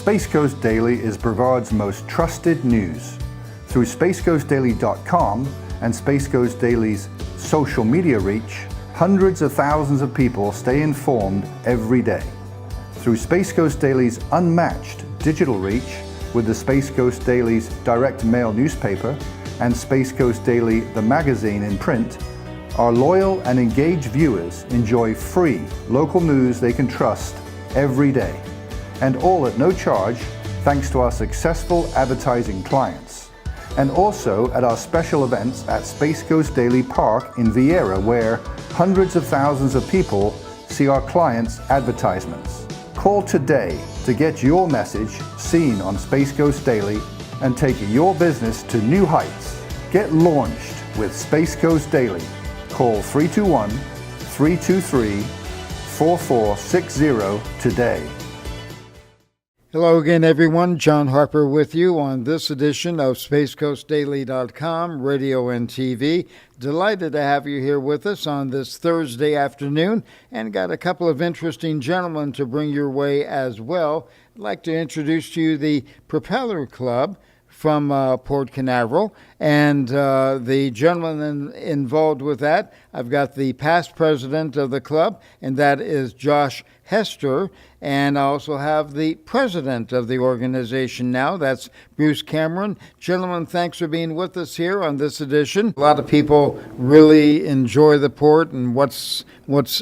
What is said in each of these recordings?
Space Coast Daily is Brevard's most trusted news. Through spacecoastdaily.com and Space Coast Daily's social media reach, hundreds of thousands of people stay informed every day. Through Space Coast Daily's unmatched digital reach with the Space Coast Daily's direct mail newspaper and Space Coast Daily the magazine in print, our loyal and engaged viewers enjoy free local news they can trust every day, and all at no charge thanks to our successful advertising clients. And also at our special events at Space Coast Daily Park in Vieira, where hundreds of thousands of people see our clients' advertisements. Call today to get your message seen on Space Coast Daily and take your business to new heights. Get launched with Space Coast Daily. Call 321-323-4460 today. Hello again, everyone. John Harper with you on this edition of SpaceCoastDaily.com, radio and TV. Delighted to have you here with us on this Thursday afternoon, and got a couple of interesting gentlemen to bring your way as well. I'd like to introduce to you the Propeller Club from Port Canaveral, and the gentleman involved with that, I've got the past president of the club, and that is Josh Hester, and I also have the president of the organization now, that's Bruce Cameron. Gentlemen, thanks for being with us here on this edition. A lot of people really enjoy the port and what's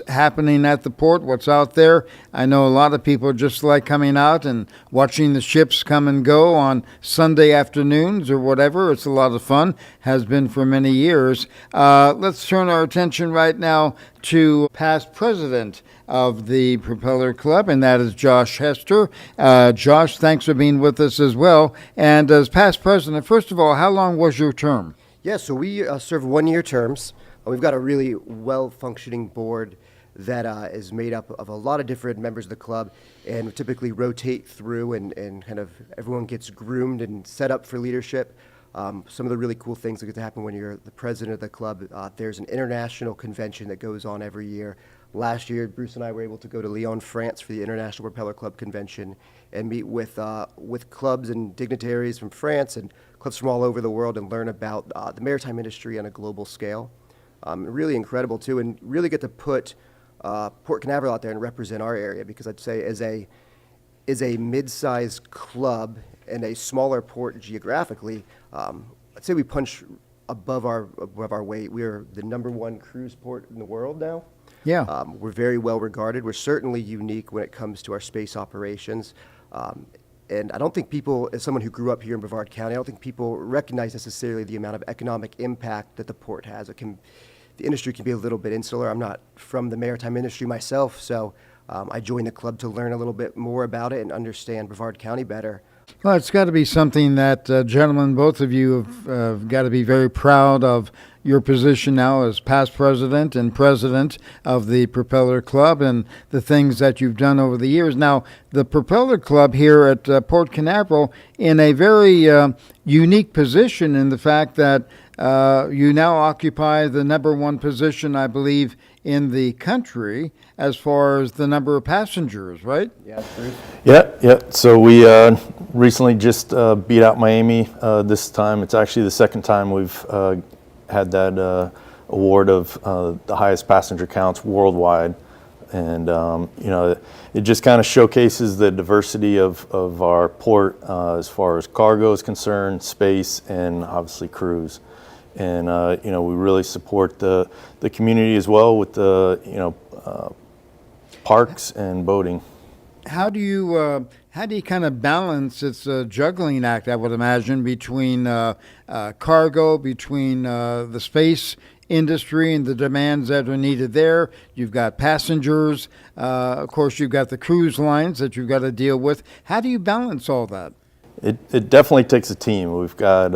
happening at the port, what's out there. I know a lot of people just like coming out and watching the ships come and go on Sunday afternoons or whatever. It's a lot of fun, has been for many years. Let's turn our attention right now to past president of the Propeller Club, and that is Josh Hester. Josh, thanks for being with us as well. And as past president, first of all, how long was your term? Yeah, so we serve one-year terms. We've got a really well-functioning board that is made up of a lot of different members of the club, and we typically rotate through and kind of everyone gets groomed and set up for leadership. Some of the really cool things that get to happen when you're the president of the club, there's an international convention that goes on every year. Last year, Bruce and I were able to go to Lyon, France for the International Propeller Club Convention and meet with clubs and dignitaries from France and clubs from all over the world and learn about the maritime industry on a global scale. Really incredible, too, and really get to put Port Canaveral out there and represent our area, because I'd say as a mid-sized club and a smaller port geographically, I'd say we punch above our weight. We're the #1 cruise port in the world now. Yeah. We're very well regarded. We're certainly unique when it comes to our space operations. And I don't think people, as someone who grew up here in Brevard County, I don't think people recognize necessarily the amount of economic impact that the port has. The industry can be a little bit insular. I'm not from the maritime industry myself, so I joined the club to learn a little bit more about it and understand Brevard County better. Well, it's got to be something that, gentlemen, both of you have got to be very proud of your position now as past president and president of the Propeller Club and the things that you've done over the years. Now, the Propeller Club here at Port Canaveral in a very unique position in the fact that you now occupy the #1 position, I believe, in the country as far as the number of passengers, right? Yeah, Bruce? Yeah. So we recently just beat out Miami this time. It's actually the second time we've had that award of the highest passenger counts worldwide. And, it just kind of showcases the diversity of our port as far as cargo is concerned, space, and obviously cruise. And, we really support the community as well with the, parks and boating. How do you kind of balance? It's a juggling act, I would imagine, between cargo, between the space industry and the demands that are needed there. You've got passengers. Of course, you've got the cruise lines that you've got to deal with. How do you balance all that? It definitely takes a team. We've got,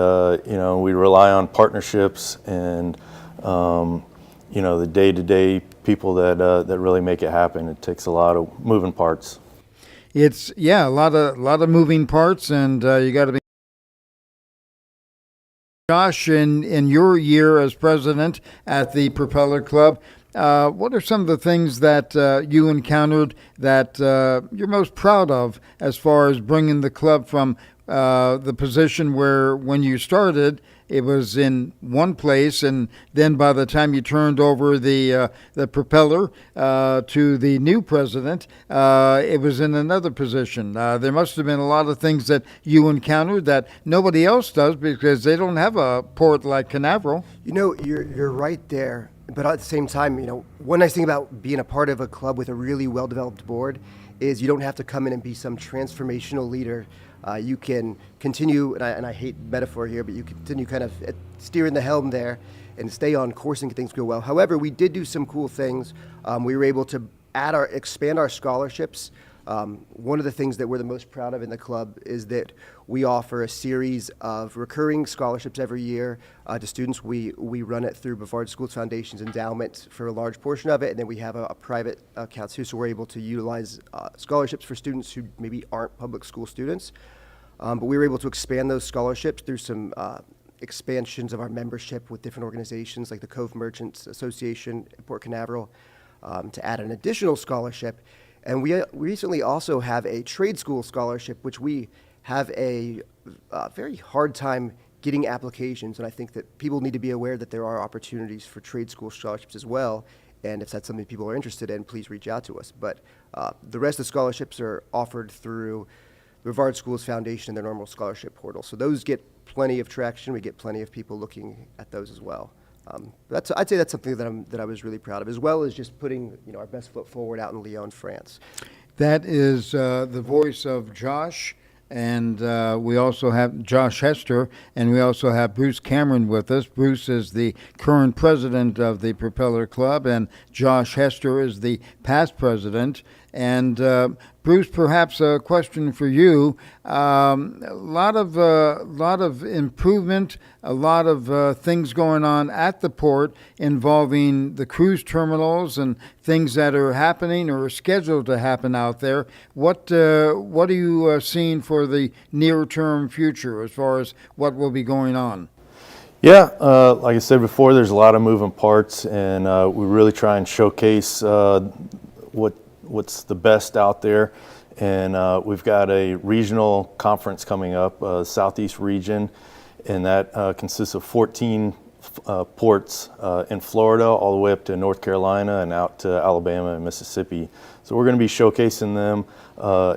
we rely on partnerships and, the day-to-day people that really make it happen. It takes a lot of moving parts. It's a lot of moving parts, and you got to be. Josh, in your year as president at the Propeller Club, What are some of the things that you encountered that you're most proud of as far as bringing the club from the position where when you started it was in one place, and then by the time you turned over the Propeller to the new president, it was in another position. There must have been a lot of things that you encountered that nobody else does because they don't have a port like Canaveral. You're right there. But at the same time, one nice thing about being a part of a club with a really well-developed board is you don't have to come in and be some transformational leader. You can continue, and I hate metaphor here, but you continue kind of steering the helm there and stay on course and get things go well. However, we did do some cool things. We were able to expand our scholarships. One of the things that we're the most proud of in the club is that we offer a series of recurring scholarships every year to students. We run it through Brevard Schools Foundation's endowment for a large portion of it, and then we have a private account too, so we're able to utilize scholarships for students who maybe aren't public school students. But we were able to expand those scholarships through some expansions of our membership with different organizations like the Cove Merchants Association at Port Canaveral to add an additional scholarship. And we recently also have a trade school scholarship, which we have a very hard time getting applications. And I think that people need to be aware that there are opportunities for trade school scholarships as well. And if that's something people are interested in, please reach out to us. But the rest of the scholarships are offered through the Brevard Schools Foundation and their normal scholarship portal. So those get plenty of traction. We get plenty of people looking at those as well. I'd say that's something that I was really proud of, as well as just putting our best foot forward out in Lyon, France. That is the voice of Josh, and we also have Josh Hester, and we also have Bruce Cameron with us. Bruce is the current president of the Propeller Club, and Josh Hester is the past president. And Bruce, perhaps a question for you. A lot of improvement, a lot of things going on at the port involving the cruise terminals and things that are happening or are scheduled to happen out there. What are you seeing for the near-term future as far as what will be going on? Yeah, like I said before, there's a lot of moving parts, and we really try and showcase what's the best out there. And we've got a regional conference coming up, Southeast region, and that consists of 14 ports in Florida all the way up to North Carolina and out to Alabama and Mississippi. So we're going to be showcasing them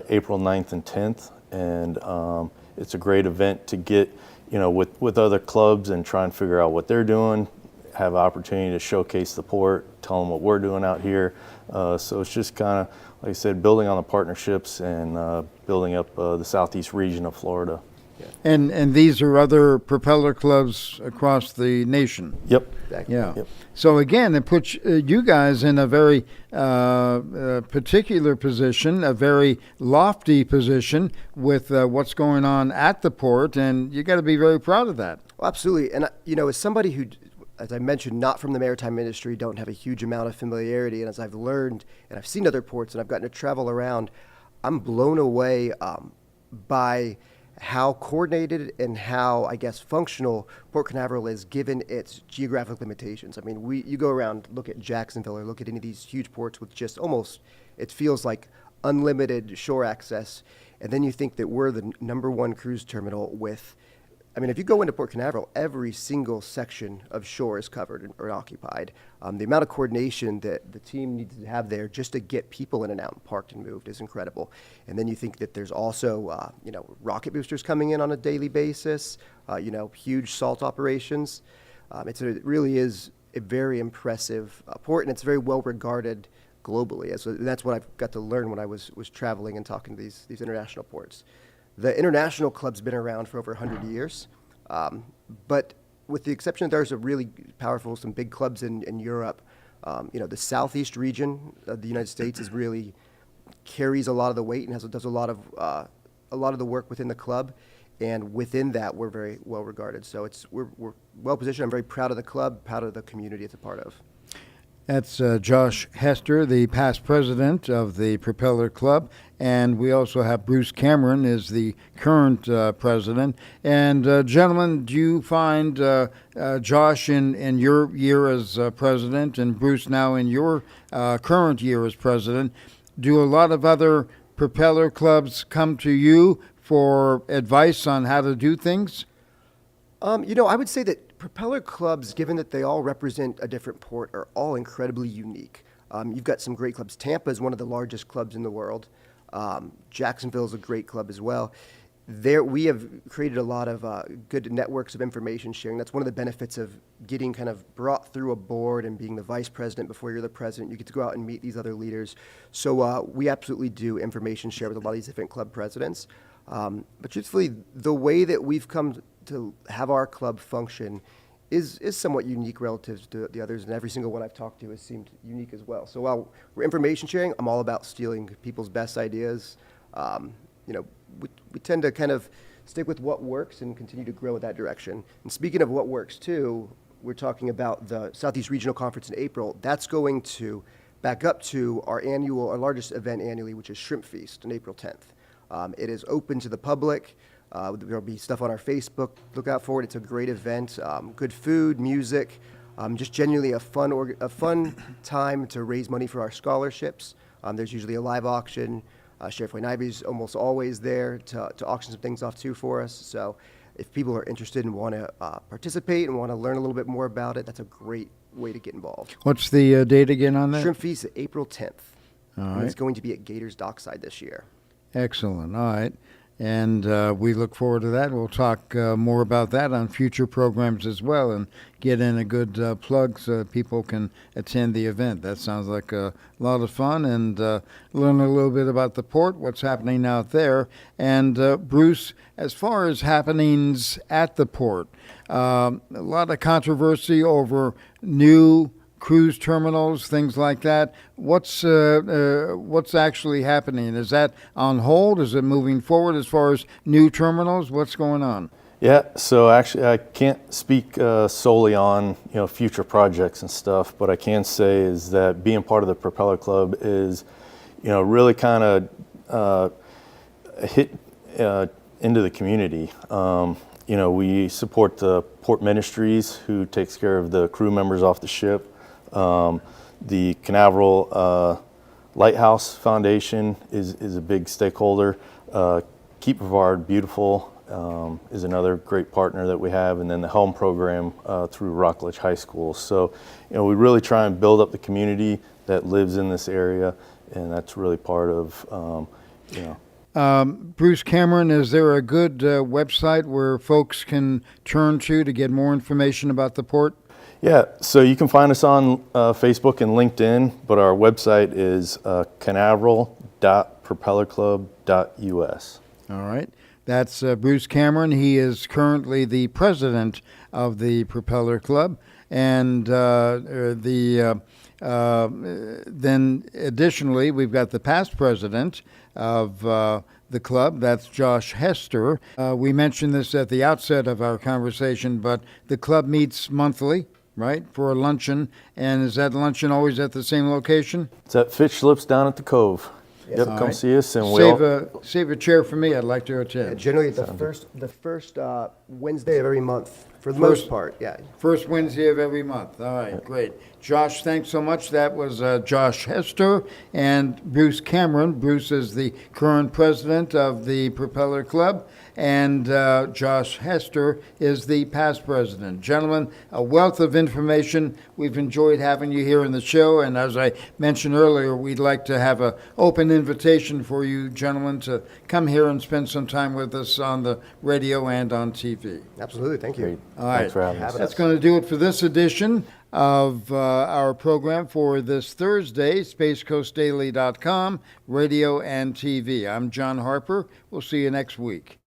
April 9th and 10th, and it's a great event to get with other clubs and try and figure out what they're doing, have an opportunity to showcase the port, tell them what we're doing out here. So it's just kind of, like I said, building on the partnerships and building up the southeast region of Florida. Yeah. And these are other Propeller clubs across the nation. Yep. Exactly. Yeah. Yep. So again, it puts you guys in a very particular position, a very lofty position with what's going on at the port, and you got to be very proud of that. Well, absolutely. And as somebody who, as I mentioned, not from the maritime industry, don't have a huge amount of familiarity, and as I've learned and I've seen other ports and I've gotten to travel around, I'm blown away by how coordinated and how, I guess, functional Port Canaveral is given its geographic limitations. I mean, you go around, look at Jacksonville or look at any of these huge ports with just almost, it feels like unlimited shore access, and then you think that we're the number one cruise terminal with, I mean, if you go into Port Canaveral, every single section of shore is covered or occupied. The amount of coordination that the team needs to have there just to get people in and out and parked and moved is incredible. And then you think that there's also, rocket boosters coming in on a daily basis, huge salt operations. It really is a very impressive port, and it's very well regarded globally. So that's what I've got to learn when I was traveling and talking to these international ports. The international club's been around for over 100 years, but with the exception that there's a really powerful, some big clubs in Europe, the southeast region of the United States is really carries a lot of the weight and does a lot of the work within the club, and within that we're very well regarded. So we're well positioned. I'm very proud of the club, proud of the community it's a part of. That's Josh Hester, the past president of the Propeller Club, and we also have Bruce Cameron is the current president. And gentlemen, do you find Josh in your year as president and Bruce now in your current year as president, do a lot of other Propeller clubs come to you for advice on how to do things? I would say that Propeller clubs, given that they all represent a different port, are all incredibly unique. You've got some great clubs. Tampa is one of the largest clubs in the world. Jacksonville is a great club as well. There, we have created a lot of good networks of information sharing. That's one of the benefits of getting kind of brought through a board and being the vice president before you're the president. You get to go out and meet these other leaders. So we absolutely do information share with a lot of these different club presidents. But truthfully, the way that we've come to have our club function is somewhat unique relative to the others, and every single one I've talked to has seemed unique as well. So while we're information sharing, I'm all about stealing people's best ideas. We tend to kind of stick with what works and continue to grow in that direction. And speaking of what works too, we're talking about the Southeast Regional Conference in April. That's going to back up to our largest event annually, which is Shrimp Feast on April 10th. It is open to the public. There'll be stuff on our Facebook. Look out for it. It's a great event. Good food, music, just genuinely a fun time to raise money for our scholarships. There's usually a live auction. Sheriff Wayne Ivy's almost always there to auction some things off too for us. So if people are interested and want to participate and want to learn a little bit more about it, that's a great way to get involved. What's the date again on that? Shrimp Feast is April 10th. All And right. it's going to be at Gators Dockside this year. Excellent. All right. And we look forward to that. We'll talk more about that on future programs as well and get in a good plug so people can attend the event. That sounds like a lot of fun and learn a little bit about the port, what's happening out there. And Bruce, as far as happenings at the port, a lot of controversy over new cruise terminals, things like that. What's actually happening? Is that on hold? Is it moving forward as far as new terminals? What's going on? Yeah, so actually I can't speak solely on future projects and stuff, but I can say is that being part of the Propeller Club is really kind of hit into the community. We support the Port Ministries, who takes care of the crew members off the ship. The Canaveral Lighthouse Foundation is a big stakeholder. Keep Brevard Beautiful is another great partner that we have, and then the Helm program through Rockledge High School. So, we really try and build up the community that lives in this area, and that's really part of, Bruce Cameron, is there a good website where folks can turn to get more information about the port? Yeah, so you can find us on Facebook and LinkedIn, but our website is canaveral.propellerclub.us. All right. That's Bruce Cameron. He is currently the president of the Propeller Club. And then additionally, we've got the past president of the club. That's Josh Hester. We mentioned this at the outset of our conversation, but the club meets monthly, right, for a luncheon. And is that luncheon always at the same location? It's at Fish Lips down at the Cove. Yep, All come right. see us. And Save a chair for me. I'd like to Yeah, attend. generally, the first Wednesday of every month, for the most part. Yeah. First Wednesday of every month. All right, great. Josh, thanks so much. That was Josh Hester and Bruce Cameron. Bruce is the current president of the Propeller Club, and Josh Hester is the past president. Gentlemen, a wealth of information. We've enjoyed having you here in the show, and as I mentioned earlier, we'd like to have an open invitation for you gentlemen to come here and spend some time with us on the radio and on TV. Absolutely. Thank you. Great. All right. Thanks for having us. That's going to do it for this edition of our program for this Thursday, SpaceCoastDaily.com, radio and TV. I'm John Harper. We'll see you next week.